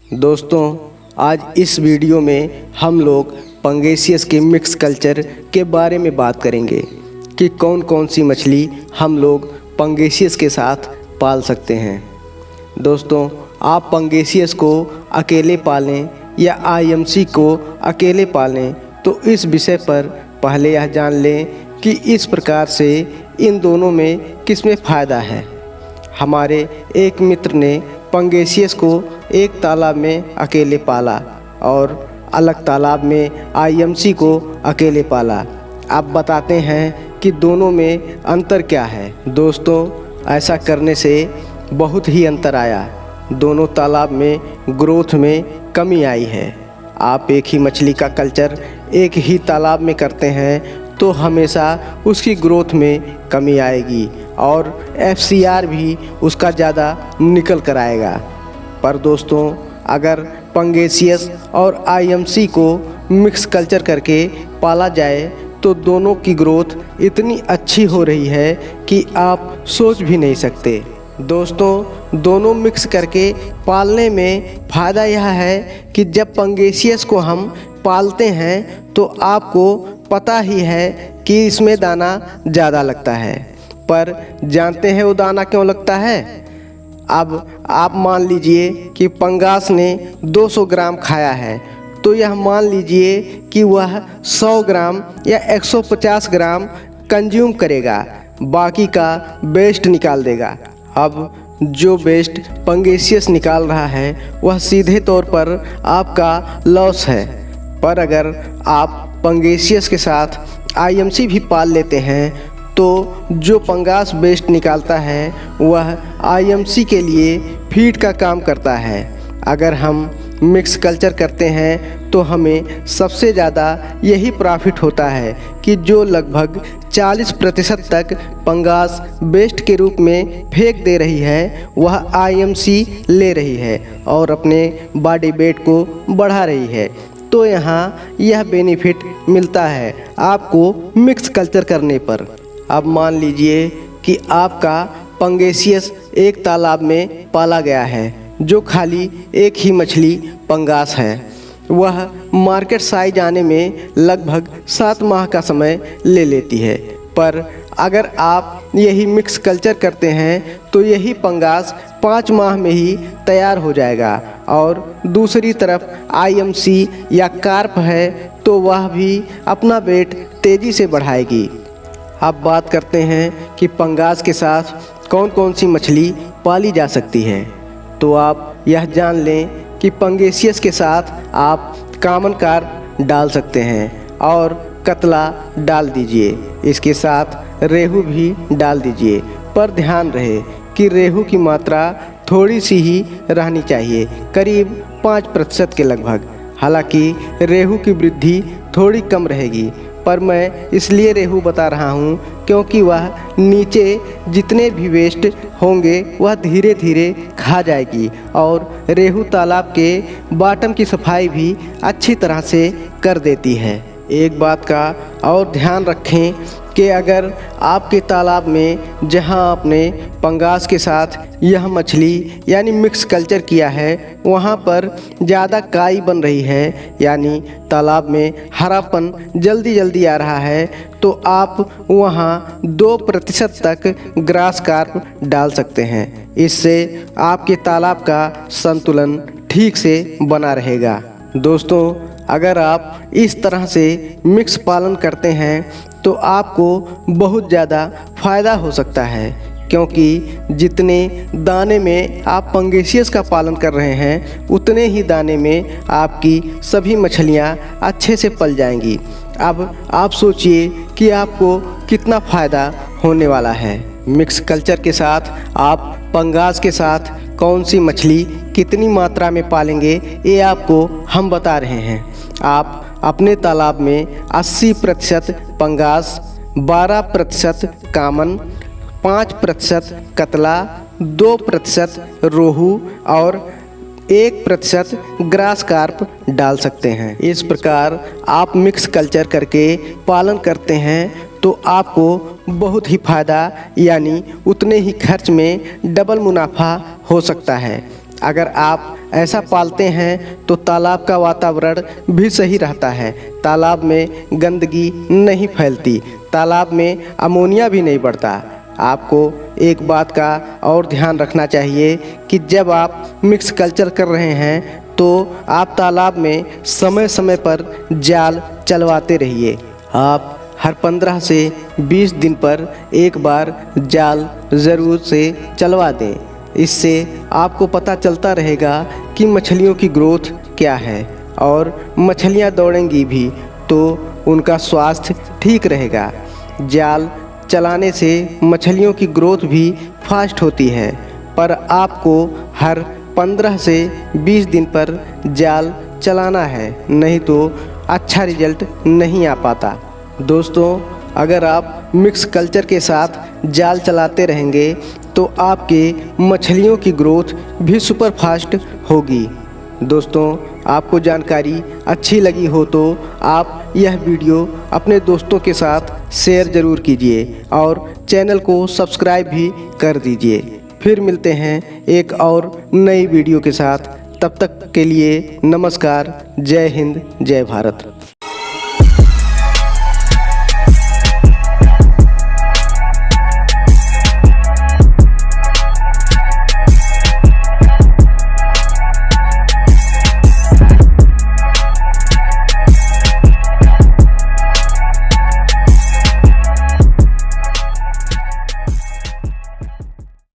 दोस्तों, आज इस वीडियो में हम लोग पंगेसियस के मिक्स कल्चर के बारे में बात करेंगे कि कौन कौन सी मछली हम लोग पंगेसियस के साथ पाल सकते हैं। दोस्तों, आप पंगेसियस को अकेले पालें या आईएमसी को अकेले पालें तो इस विषय पर पहले यह जान लें कि इस प्रकार से इन दोनों में किसमें फ़ायदा है। हमारे एक मित्र ने पंगेसियस को एक तालाब में अकेले पाला और अलग तालाब में आईएमसी को अकेले पाला। अब बताते हैं कि दोनों में अंतर क्या है। दोस्तों, ऐसा करने से बहुत ही अंतर आया। दोनों तालाब में ग्रोथ में कमी आई है। आप एक ही मछली का कल्चर एक ही तालाब में करते हैं तो हमेशा उसकी ग्रोथ में कमी आएगी और एफसीआर भी उसका ज़्यादा निकल कर आएगा। पर दोस्तों, अगर पंगेसियस और आईएमसी को मिक्स कल्चर करके पाला जाए तो दोनों की ग्रोथ इतनी अच्छी हो रही है कि आप सोच भी नहीं सकते। दोस्तों, दोनों मिक्स करके पालने में फ़ायदा यह है कि जब पंगेसियस को हम पालते हैं तो आपको पता ही है कि इसमें दाना ज़्यादा लगता है। पर जानते हैं वो दाना क्यों लगता है? अब आप मान लीजिए कि पंगास ने 200 ग्राम खाया है तो यह मान लीजिए कि वह 100 ग्राम या 150 ग्राम कंज्यूम करेगा, बाकी का वेस्ट निकाल देगा। अब जो वेस्ट पंगेसियस निकाल रहा है वह सीधे तौर पर आपका लॉस है। पर अगर आप पंगेसियस के साथ आईएमसी भी पाल लेते हैं तो जो पंगास वेस्ट निकालता है वह आईएमसी के लिए फीड का काम करता है। अगर हम मिक्स कल्चर करते हैं तो हमें सबसे ज़्यादा यही प्रॉफिट होता है कि जो लगभग 40% तक पंगास वेस्ट के रूप में फेंक दे रही है वह आईएमसी ले रही है और अपने बॉडी वेट को बढ़ा रही है। तो यहाँ यह बेनिफिट मिलता है आपको मिक्स कल्चर करने पर। अब मान लीजिए कि आपका पंगेसियस एक तालाब में पाला गया है जो खाली एक ही मछली पंगास है। वह मार्केट साइज आने में लगभग 7 माह का समय ले लेती है। पर अगर आप यही मिक्स कल्चर करते हैं तो यही पंगास 5 माह में ही तैयार हो जाएगा। और दूसरी तरफ आईएमसी या कार्प है तो वह भी अपना वेट तेज़ी से बढ़ाएगी। अब बात करते हैं कि पंगास के साथ कौन कौन सी मछली पाली जा सकती है। तो आप यह जान लें कि पंगेसियस के साथ आप कॉमन कार्प डाल सकते हैं और कतला डाल दीजिए। इसके साथ रेहू भी डाल दीजिए। पर ध्यान रहे कि रेहू की मात्रा थोड़ी सी ही रहनी चाहिए, करीब 5% के लगभग। हालांकि रेहू की वृद्धि थोड़ी कम रहेगी, पर मैं इसलिए रेहू बता रहा हूँ क्योंकि वह नीचे जितने भी वेस्ट होंगे वह धीरे धीरे खा जाएगी और रेहू तालाब के बॉटम की सफाई भी अच्छी तरह से कर देती है। एक बात का और ध्यान रखें कि अगर आपके तालाब में जहां आपने पंगास के साथ यह मछली यानी मिक्स कल्चर किया है वहां पर ज़्यादा काई बन रही है, यानी तालाब में हरापन जल्दी जल्दी आ रहा है, तो आप वहां 2% तक ग्रास कार्प डाल सकते हैं। इससे आपके तालाब का संतुलन ठीक से बना रहेगा। दोस्तों, अगर आप इस तरह से मिक्स पालन करते हैं तो आपको बहुत ज़्यादा फ़ायदा हो सकता है, क्योंकि जितने दाने में आप पंगेसियस का पालन कर रहे हैं उतने ही दाने में आपकी सभी मछलियां अच्छे से पल जाएंगी। अब आप सोचिए कि आपको कितना फ़ायदा होने वाला है। मिक्स कल्चर के साथ आप पंगास के साथ कौन सी मछली कितनी मात्रा में पालेंगे ये आपको हम बता रहे हैं। आप अपने तालाब में 80% पंगास, 12% कामन, 5% कतला, 2% रोहू और 1% ग्रास कार्प डाल सकते हैं। इस प्रकार आप मिक्स कल्चर करके पालन करते हैं तो आपको बहुत ही फ़ायदा यानी उतने ही खर्च में डबल मुनाफा हो सकता है। अगर आप ऐसा पालते हैं तो तालाब का वातावरण भी सही रहता है, तालाब में गंदगी नहीं फैलती, तालाब में अमोनिया भी नहीं बढ़ता। आपको एक बात का और ध्यान रखना चाहिए कि जब आप मिक्स कल्चर कर रहे हैं तो आप तालाब में समय समय पर जाल चलवाते रहिए। आप हर 15 से 20 दिन पर एक बार जाल ज़रूर से चलवा दें। इससे आपको पता चलता रहेगा कि मछलियों की ग्रोथ क्या है, और मछलियाँ दौड़ेंगी भी तो उनका स्वास्थ्य ठीक रहेगा। जाल चलाने से मछलियों की ग्रोथ भी फास्ट होती है, पर आपको हर 15 से 20 दिन पर जाल चलाना है, नहीं तो अच्छा रिजल्ट नहीं आ पाता। दोस्तों, अगर आप मिक्स कल्चर के साथ जाल चलाते रहेंगे तो आपके मछलियों की ग्रोथ भी सुपर फास्ट होगी। दोस्तों, आपको जानकारी अच्छी लगी हो तो आप यह वीडियो अपने दोस्तों के साथ शेयर ज़रूर कीजिए और चैनल को सब्सक्राइब भी कर दीजिए। फिर मिलते हैं एक और नई वीडियो के साथ। तब तक के लिए नमस्कार। जय हिंद, जय भारत।